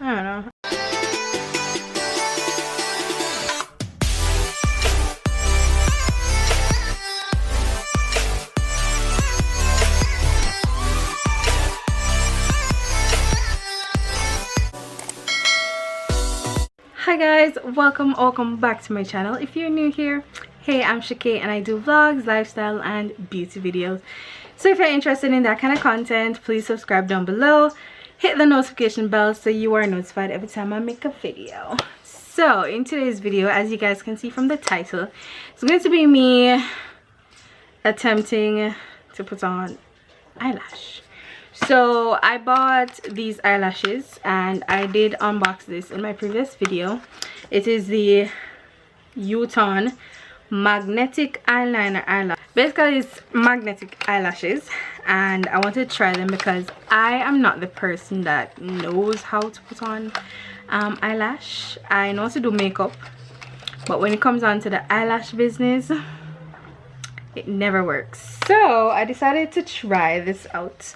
I don't know. Hi guys, welcome back to my channel. If you're new here, hey, I'm Shakay and I do vlogs, lifestyle and beauty videos. So if you're interested in that kind of content, please subscribe down below, hit the notification bell so you are notified every time I make a video. So in today's video, as you guys can see from the title, it's going to be me attempting to put on eyelash. So I bought these eyelashes and I did unbox this in my previous video. It is the U-Tone magnetic eyeliner eyelash. Basically it's magnetic eyelashes and I wanted to try them because I am not the person that knows how to put on eyelash. I know how to do makeup, but when it comes on to the eyelash business, it never works. So I decided to try this out.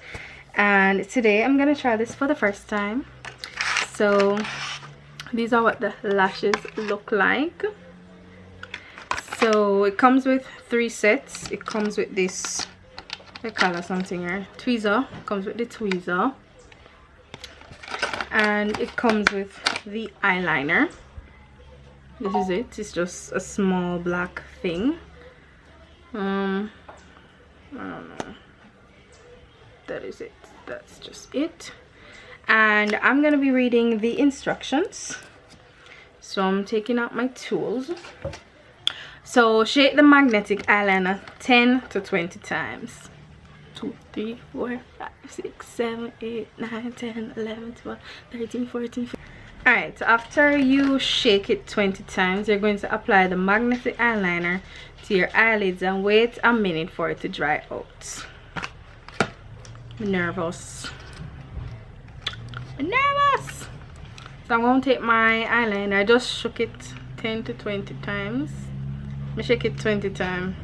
And today I'm gonna try this for the first time. So these are what the lashes look like. So it comes with 3 sets. It comes with this, I call it something here, tweezer. It comes with the tweezer, and it comes with the eyeliner. This is it. It's just a small black thing. I don't know. That is it. That's just it. And I'm gonna be reading the instructions, so I'm taking out my tools. So shake the magnetic eyeliner 10 to 20 times. 2, 3, 4, 5, 6, 7, 8, 9, 10, 11, 12, 13, 14, 15. Alright, so after you shake it 20 times, you're going to apply the magnetic eyeliner to your eyelids and wait a minute for it to dry out. I'm nervous. So I'm going to take my eyeliner. I just shook it 10 to 20 times. I shake it 20 times.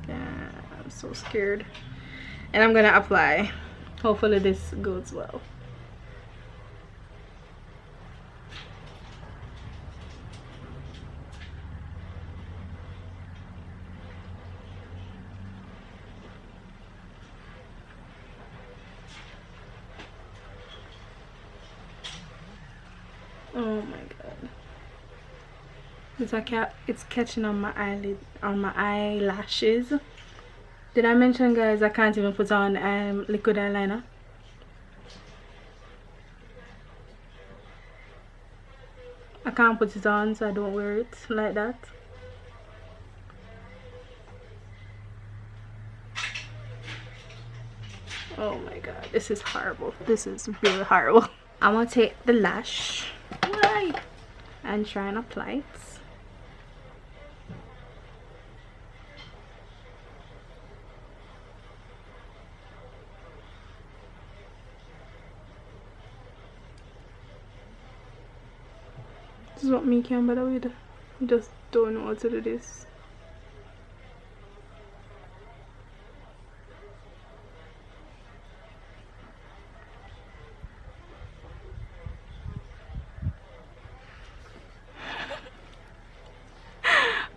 Yeah, I'm so scared. And I'm gonna apply. Hopefully this goes well. Oh my god. It's catching on my eyelid, on my eyelashes. Did I mention, guys, I can't even put on liquid eyeliner? I can't put it on, so I don't wear it like that. Oh my god, this is horrible. This is really horrible. I'm gonna take the lash and try and apply it. This is what me can bother with. I just don't know how to do this.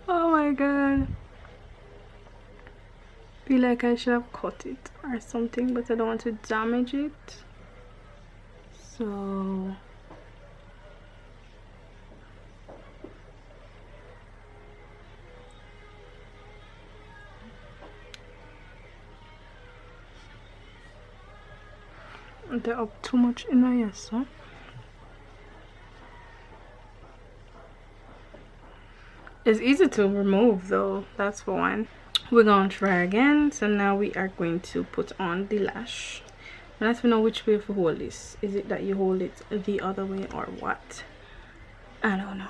Oh my god. Feel like I should have cut it or something, but I don't want to damage it. So they're up too much in my ears, huh? It's easy to remove though, that's for one. We're gonna try again. So now we are going to put on the lash. And let me know which way to hold this. Is it that you hold it the other way or what? I don't know.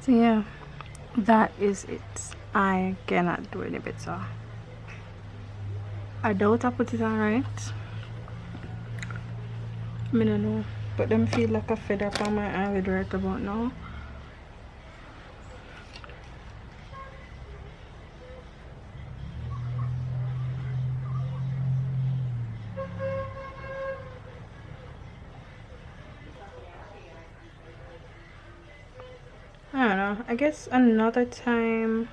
So yeah, that is it. I cannot do any better. I doubt I put it on right. I don't know, but them feel like a feather on my eyelid right about now. I don't know, I guess another time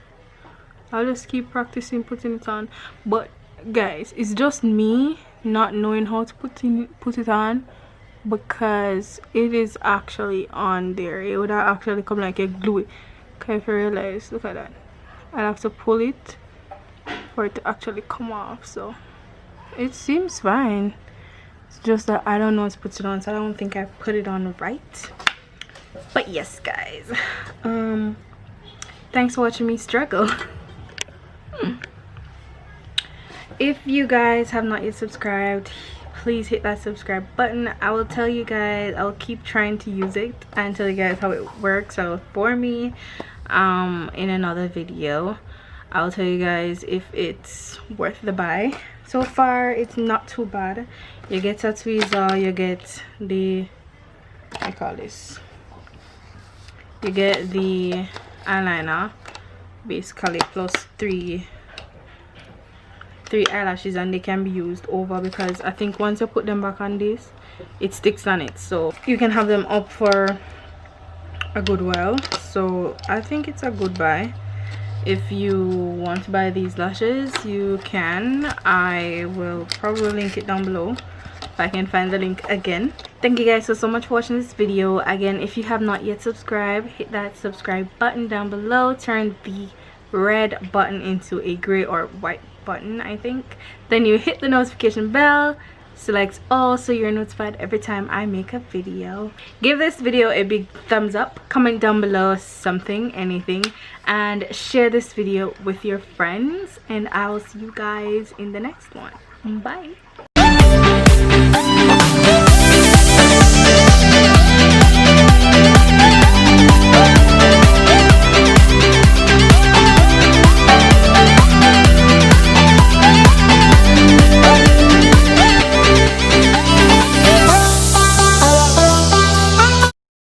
I'll just keep practicing putting it on. But guys, it's just me not knowing how to put it on, because it is actually on there. It would actually come like a glue. Okay, if you realize, look at that, I have to pull it for it to actually come off. So it seems fine, it's just that I don't know how to put it on, so I don't think I put it on right. But yes guys, thanks for watching me struggle. If you guys have not yet subscribed, please hit that subscribe button. I will tell you guys, I'll keep trying to use it and tell you guys how it works out for me in another video. I'll tell you guys if it's worth the buy. So far it's not too bad. You get a tweezer, you get the, I call this, you get the eyeliner basically plus three eyelashes, and they can be used over, because I think once you put them back on this, it sticks on it, so you can have them up for a good while. So I think it's a good buy. If you want to buy these lashes, you can. I will probably link it down below if I can find the link again. Thank you guys so much for watching this video. Again, if you have not yet subscribed, hit that subscribe button down below, turn the red button into a gray or white button, I think. Then you hit the notification bell, select all, so you're notified every time I make a video. Give this video a big thumbs up, comment down below something, anything, and share this video with your friends, and I'll see you guys in the next one. Bye.